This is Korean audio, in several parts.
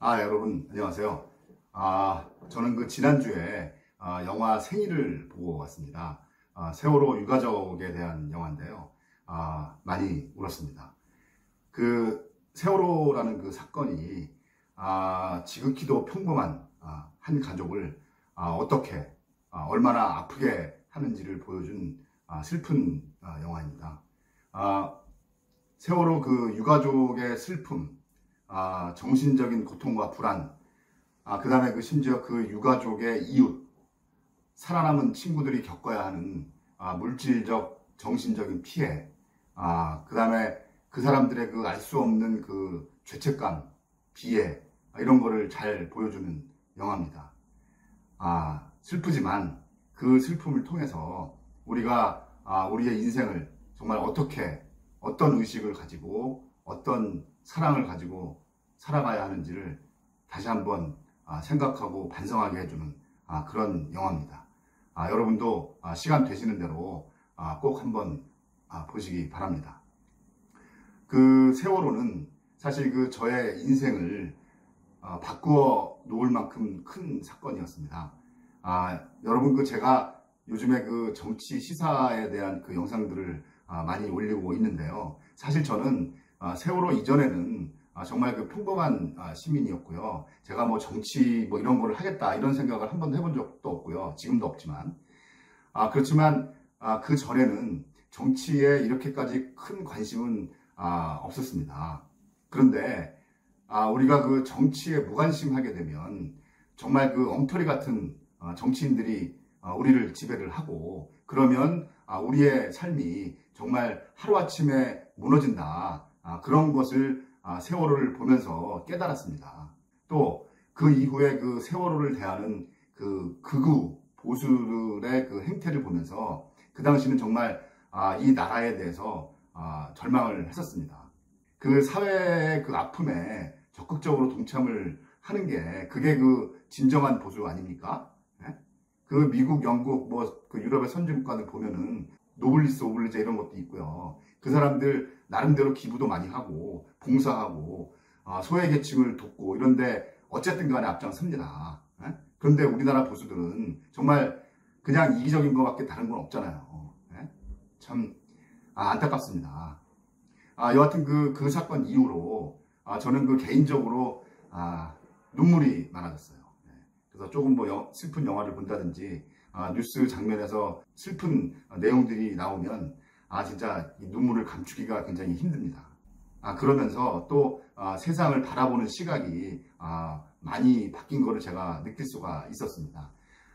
여러분 안녕하세요. 저는 지난주에 영화 생일을 보고 왔습니다. 세월호 유가족에 대한 영화인데요. 많이 울었습니다. 세월호라는 사건이 지극히도 평범한 한 가족을 어떻게 얼마나 아프게 하는지를 보여준 슬픈 영화입니다. 세월호 유가족의 슬픔, 정신적인 고통과 불안, 그 다음에 심지어 유가족의 이웃, 살아남은 친구들이 겪어야 하는 물질적, 정신적인 피해, 그 다음에 그 사람들의 알 수 없는 죄책감, 비애, 이런 거를 잘 보여주는 영화입니다. 슬프지만 그 슬픔을 통해서 우리가 우리의 인생을 정말 어떤 의식을 가지고 어떤 사랑을 가지고 살아가야 하는지를 다시 한번 생각하고 반성하게 해주는 그런 영화입니다. 여러분도 시간 되시는 대로 꼭 한번 보시기 바랍니다. 세월호는 사실 저의 인생을 바꾸어 놓을 만큼 큰 사건이었습니다. 여러분 제가 요즘에 정치 시사에 대한 영상들을 많이 올리고 있는데요. 사실 저는 세월호 이전에는 정말 평범한 시민이었고요. 제가 정치 이런 거를 하겠다 이런 생각을 한 번도 해본 적도 없고요. 지금도 없지만 그렇지만 그 전에는 정치에 이렇게까지 큰 관심은 없었습니다. 그런데 우리가 정치에 무관심하게 되면 정말 엉터리 같은 정치인들이 우리를 지배를 하고 그러면 우리의 삶이 정말 하루아침에 무너진다. 그런 것을 세월호를 보면서 깨달았습니다. 또 그 이후에 세월호를 대하는 극우 보수들의 행태를 보면서 그 당시는 정말 이 나라에 대해서 절망을 했었습니다. 사회의 아픔에 적극적으로 동참을 하는 게 그게 진정한 보수 아닙니까? 네? 미국, 영국, 유럽의 선진국가들 보면은 노블리스 오블리제 이런 것도 있고요. 그 사람들 나름대로 기부도 많이 하고 봉사하고 소외계층을 돕고 이런데 어쨌든 간에 앞장섭니다. 예? 그런데 우리나라 보수들은 정말 그냥 이기적인 것밖에 다른 건 없잖아요. 예? 참 안타깝습니다. 여하튼 그 사건 이후로 저는 개인적으로 눈물이 많아졌어요. 예. 그래서 조금 슬픈 영화를 본다든지 뉴스 장면에서 슬픈 내용들이 나오면 진짜 눈물을 감추기가 굉장히 힘듭니다. 그러면서 또 세상을 바라보는 시각이 많이 바뀐 것을 제가 느낄 수가 있었습니다.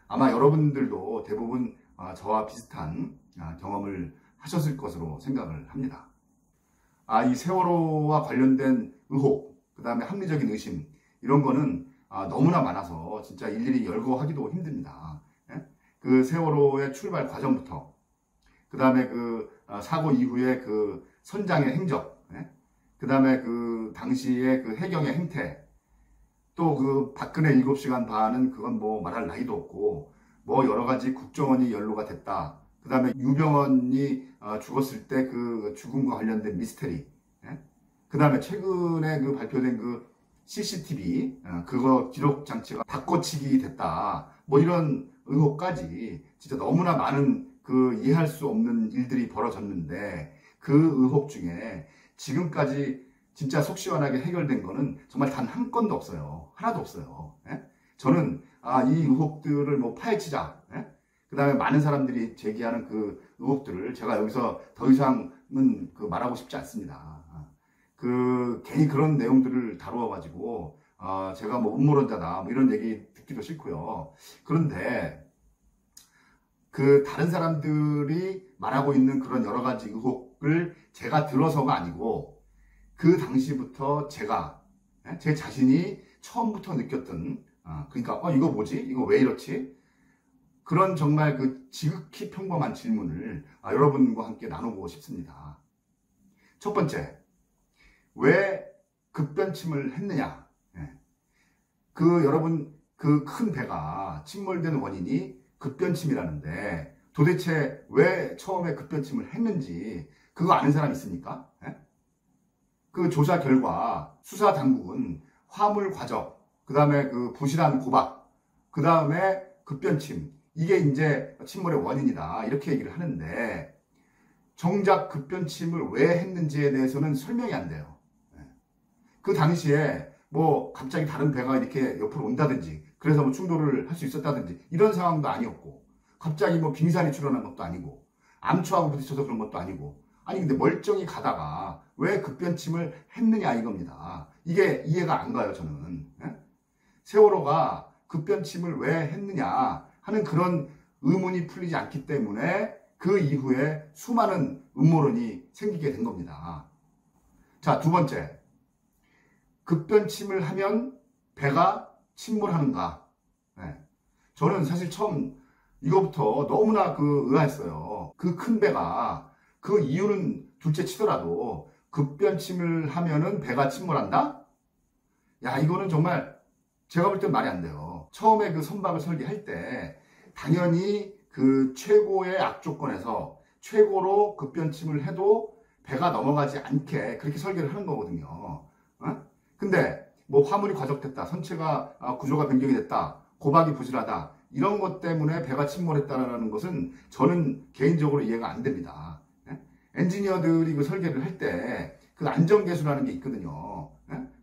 아마 여러분들도 대부분 저와 비슷한 경험을 하셨을 것으로 생각을 합니다. 이 세월호와 관련된 의혹, 그 다음에 합리적인 의심 이런 거는 너무나 많아서 진짜 일일이 열거하기도 힘듭니다. 세월호의 출발 과정부터 그 다음에 사고 이후에 선장의 행적, 그 다음에 당시의 해경의 행태, 또 박근혜 7시간 반은 그건 말할 나위도 없고 여러 가지 국정원이 연루가 됐다. 그 다음에 유병언이 죽었을 때 죽음과 관련된 미스테리, 그 다음에 최근에 발표된 CCTV 그거 기록 장치가 바꿔치기 됐다. 이런 의혹까지 진짜 너무나 많은 이해할 수 없는 일들이 벌어졌는데 그 의혹 중에 지금까지 진짜 속 시원하게 해결된 거는 정말 단 한 건도 없어요. 하나도 없어요. 저는 이 의혹들을 파헤치자. 그 다음에 많은 사람들이 제기하는 의혹들을 제가 여기서 더 이상은 말하고 싶지 않습니다. 괜히 그런 내용들을 다루어가지고 제가 음모론자다 이런 얘기 듣기도 싫고요. 그런데 다른 사람들이 말하고 있는 그런 여러 가지 의혹을 제가 들어서가 아니고 그 당시부터 제 자신이 처음부터 느꼈던 그러니까 이거 뭐지? 이거 왜 이렇지? 그런 정말 지극히 평범한 질문을 여러분과 함께 나누고 싶습니다. 첫 번째, 왜 급변침을 했느냐? 여러분 큰 배가 침몰된 원인이 급변침이라는데 도대체 왜 처음에 급변침을 했는지 그거 아는 사람 있습니까? 조사 결과 수사 당국은 화물 과적, 그 다음에 그 부실한 고박, 그 다음에 급변침, 이게 이제 침몰의 원인이다 이렇게 얘기를 하는데, 정작 급변침을 왜 했는지에 대해서는 설명이 안 돼요. 그 당시에 뭐 갑자기 다른 배가 이렇게 옆으로 온다든지, 그래서 뭐 충돌을 할 수 있었다든지 이런 상황도 아니었고, 갑자기 뭐 빙산이 출현한 것도 아니고, 암초하고 부딪혀서 그런 것도 아니고, 아니 근데 멀쩡히 가다가 왜 급변침을 했느냐 이겁니다. 이게 이해가 안 가요, 저는. 세월호가 급변침을 왜 했느냐 하는 그런 의문이 풀리지 않기 때문에 그 이후에 수많은 음모론이 생기게 된 겁니다. 자, 두 번째. 급변침을 하면 배가 침몰하는가? 저는 사실 처음 이거부터 너무나 의아했어요. 그 큰 배가, 그 이유는 둘째 치더라도 급변침을 하면은 배가 침몰한다? 야, 이거는 정말 제가 볼 땐 말이 안 돼요. 처음에 그 선박을 설계할 때 당연히 그 최고의 악조건에서 최고로 급변침을 해도 배가 넘어가지 않게 그렇게 설계를 하는 거거든요. 근데 뭐 화물이 과적됐다, 선체가 구조가 변경이 됐다, 고박이 부실하다, 이런 것 때문에 배가 침몰했다라는 것은 저는 개인적으로 이해가 안 됩니다. 엔지니어들이 그 설계를 할 때 그 안전계수라는 게 있거든요.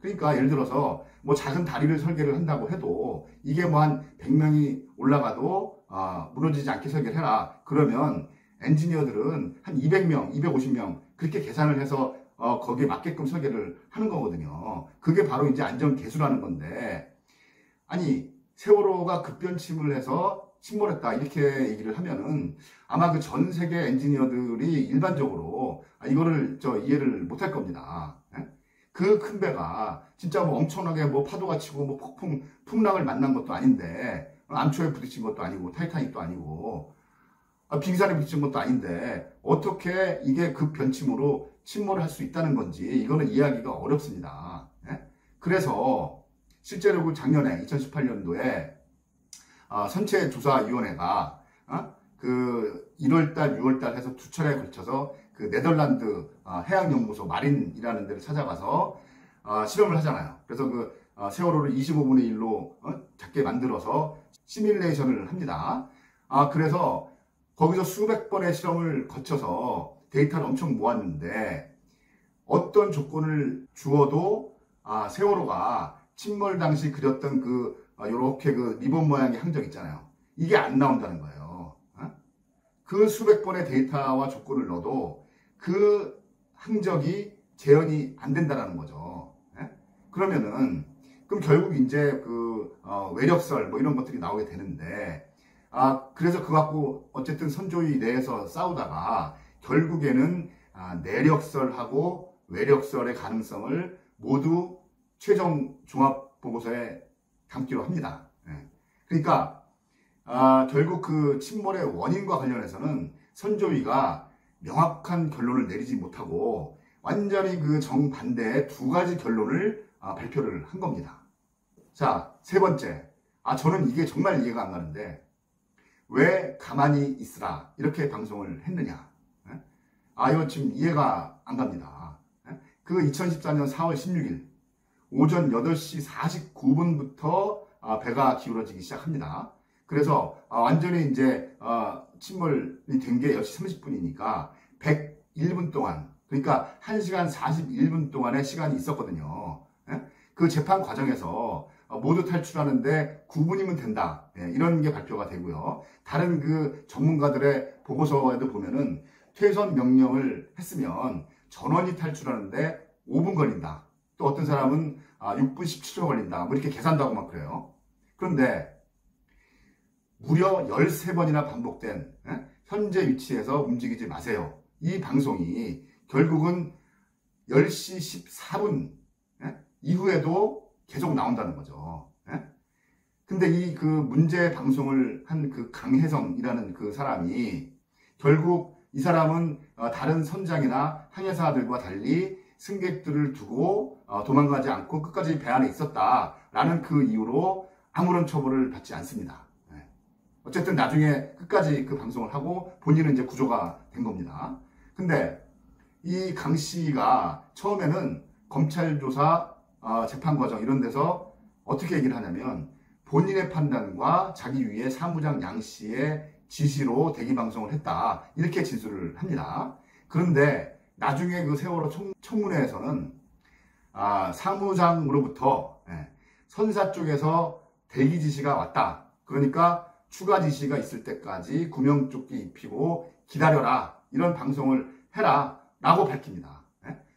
그러니까 예를 들어서 뭐 작은 다리를 설계를 한다고 해도 이게 뭐 한 100명이 올라가도 무너지지 않게 설계를 해라. 그러면 엔지니어들은 한 200명, 250명 그렇게 계산을 해서 거기에 맞게끔 설계를 하는 거거든요. 그게 바로 이제 안전계수라는 건데, 아니 세월호가 급변침을 해서 침몰했다 이렇게 얘기를 하면은 아마 그 전 세계 엔지니어들이 일반적으로 이거를 이해를 못할 겁니다. 그 큰 배가 진짜 뭐 엄청나게 뭐 파도가 치고 뭐 풍랑을 만난 것도 아닌데, 암초에 부딪힌 것도 아니고 타이타닉도 아니고 빙산에 부딪힌 것도 아닌데 어떻게 이게 급변침으로 침몰을 할 수 있다는 건지 이거는 이해하기가 어렵습니다. 그래서 실제로 그 작년에 2018년도에 선체조사위원회가 그 1월달, 6월달 해서 두 차례에 걸쳐서 그 네덜란드 해양연구소 마린이라는 데를 찾아가서 실험을 하잖아요. 그래서 그 세월호를 25분의 1로 작게 만들어서 시뮬레이션을 합니다. 그래서 거기서 수백 번의 실험을 거쳐서 데이터를 엄청 모았는데, 어떤 조건을 주어도 세월호가 침몰 당시 그렸던 요렇게 리본 모양의 항적 있잖아요. 이게 안 나온다는 거예요. 그 수백 번의 데이터와 조건을 넣어도 그 항적이 재현이 안 된다는 거죠. 그러면은, 그럼 결국 이제 외력설 뭐 이런 것들이 나오게 되는데, 그래서 그거 갖고 어쨌든 선조위 내에서 싸우다가 결국에는 내력설하고 외력설의 가능성을 모두 최종 종합보고서에 담기로 합니다. 그러니까 결국 그 침몰의 원인과 관련해서는 선조위가 명확한 결론을 내리지 못하고 완전히 그 정반대의 두 가지 결론을 발표를 한 겁니다. 자, 세 번째. 저는 이게 정말 이해가 안 가는데, 왜 가만히 있으라 이렇게 방송을 했느냐. 이거 지금 이해가 안 갑니다. 그 2014년 4월 16일 오전 8시 49분부터 배가 기울어지기 시작합니다. 그래서 완전히 이제 침몰이 된 게 10시 30분이니까 101분 동안, 그러니까 1시간 41분 동안의 시간이 있었거든요. 그 재판 과정에서 모두 탈출하는데 9분이면 된다, 이런 게 발표가 되고요. 다른 그 전문가들의 보고서에도 보면은 퇴선 명령을 했으면 전원이 탈출하는데 5분 걸린다, 또 어떤 사람은 6분 17초 걸린다, 뭐 이렇게 계산도 하고 막 그래요. 그런데 무려 13번이나 반복된 현재 위치에서 움직이지 마세요, 이 방송이 결국은 10시 14분 이후에도 계속 나온다는 거죠. 근데 이 문제 방송을 한 그 강혜성이라는 그 사람이 결국 이 사람은 다른 선장이나 항해사들과 달리 승객들을 두고 도망가지 않고 끝까지 배 안에 있었다라는 그 이유로 아무런 처벌을 받지 않습니다. 어쨌든 나중에 끝까지 그 방송을 하고 본인은 이제 구조가 된 겁니다. 근데 이 강 씨가 처음에는 검찰 조사, 재판 과정 이런 데서 어떻게 얘기를 하냐면 본인의 판단과 자기 위에 사무장 양 씨의 지시로 대기방송을 했다. 이렇게 진술을 합니다. 그런데 나중에 그 세월호 청문회에서는 사무장으로부터 선사 쪽에서 대기 지시가 왔다. 그러니까 추가 지시가 있을 때까지 구명조끼 입히고 기다려라. 이런 방송을 해라. 라고 밝힙니다.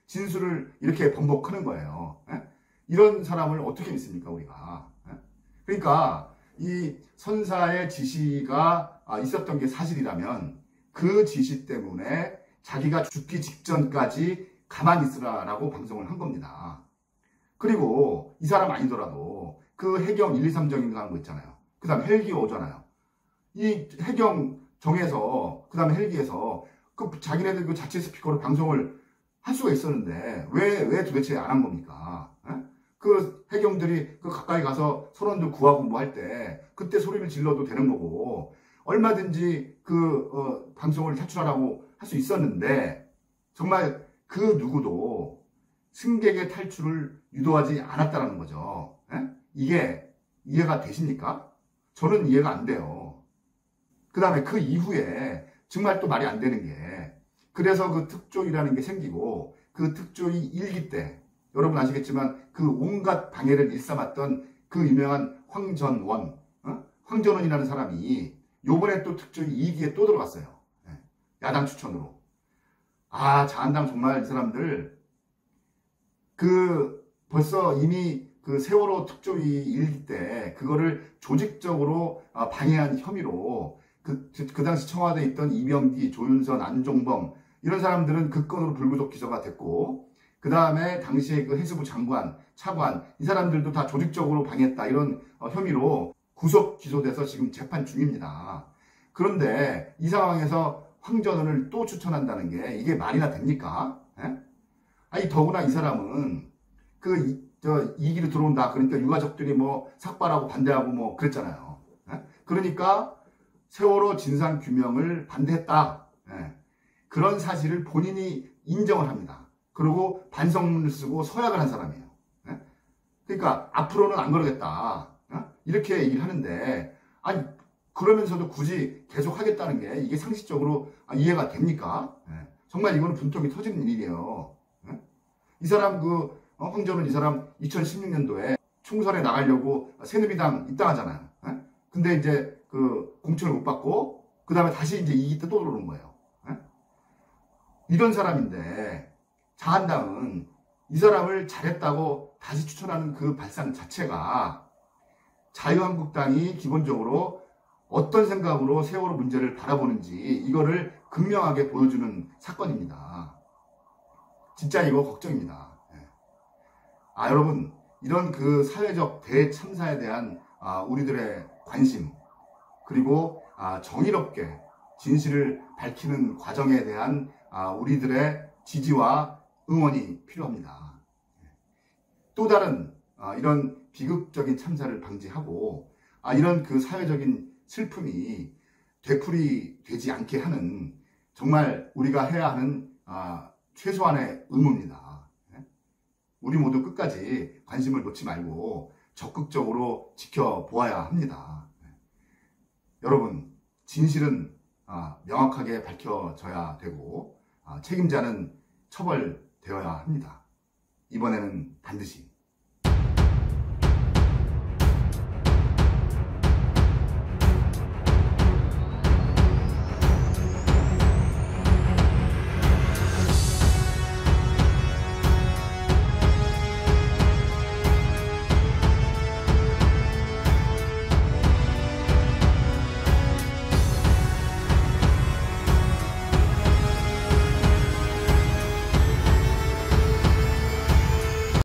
진술을 이렇게 번복하는 거예요. 이런 사람을 어떻게 믿습니까, 우리가? 그러니까 이 선사의 지시가 있었던 게 사실이라면 그 지시 때문에 자기가 죽기 직전까지 가만히 있으라라고 방송을 한 겁니다. 그리고 이 사람 아니더라도 그 해경 1, 2, 3정인가 하는 거 있잖아요. 그 다음 헬기 오잖아요. 이 해경 정에서 그 다음에 헬기에서 그 자기네들 그 자체 스피커로 방송을 할 수가 있었는데 왜 도대체 안 한 겁니까? 그 해경들이 그 가까이 가서 선원들 구하고 뭐 할 때 그때 소리를 질러도 되는 거고 얼마든지 그 방송을 탈출하라고 할 수 있었는데 정말 그 누구도 승객의 탈출을 유도하지 않았다는 거죠. 이게 이해가 되십니까? 저는 이해가 안 돼요. 그 다음에 그 이후에 정말 또 말이 안 되는 게 그래서 그 특조위라는 게 생기고 그 특조위 1기 때 여러분 아시겠지만 그 온갖 방해를 일삼았던 그 유명한 황전원이라는 사람이 요번에 또 특조위 2기에 또 들어갔어요. 야당 추천으로. 자한당 정말 이 사람들 벌써 이미 그 세월호 특조위 1기 때 그거를 조직적으로 방해한 혐의로 그 당시 청와대에 있던 이병기, 조윤선, 안종범 이런 사람들은 그 건으로 불구속 기소가 됐고 그 다음에 당시에 그 해수부 장관, 차관 이 사람들도 다 조직적으로 방해했다 이런 혐의로 구속 기소돼서 지금 재판 중입니다. 그런데 이 상황에서 황전원을 또 추천한다는 게 이게 말이나 됩니까? 더구나 이 사람은 그 2기로 들어온다. 그러니까 유가족들이 뭐 삭발하고 반대하고 뭐 그랬잖아요. 그러니까 세월호 진상규명을 반대했다. 그런 사실을 본인이 인정을 합니다. 그리고 반성문을 쓰고 서약을 한 사람이에요. 그러니까 앞으로는 안 그러겠다. 이렇게 얘기를 하는데 그러면서도 굳이 계속 하겠다는 게 이게 상식적으로 이해가 됩니까? 정말 이거는 분통이 터지는 일이에요. 이 사람 황전은 이 사람 2016년도에 총선에 나가려고 새누리당 입당하잖아요. 근데 이제 그 공천을 못 받고 그 다음에 다시 이제 2기 때 또 들어오는 거예요. 이런 사람인데 자한당은 이 사람을 잘했다고 다시 추천하는 그 발상 자체가 자유한국당이 기본적으로 어떤 생각으로 세월호 문제를 바라보는지 이거를 극명하게 보여주는 사건입니다. 진짜 이거 걱정입니다. 여러분 이런 그 사회적 대참사에 대한 우리들의 관심 그리고 정의롭게 진실을 밝히는 과정에 대한 우리들의 지지와 응원이 필요합니다. 또 다른 이런 비극적인 참사를 방지하고 이런 그 사회적인 슬픔이 되풀이되지 않게 하는 정말 우리가 해야 하는 최소한의 의무입니다. 우리 모두 끝까지 관심을 놓지 말고 적극적으로 지켜보아야 합니다. 여러분 진실은 명확하게 밝혀져야 되고 책임자는 처벌되어야 합니다. 이번에는 반드시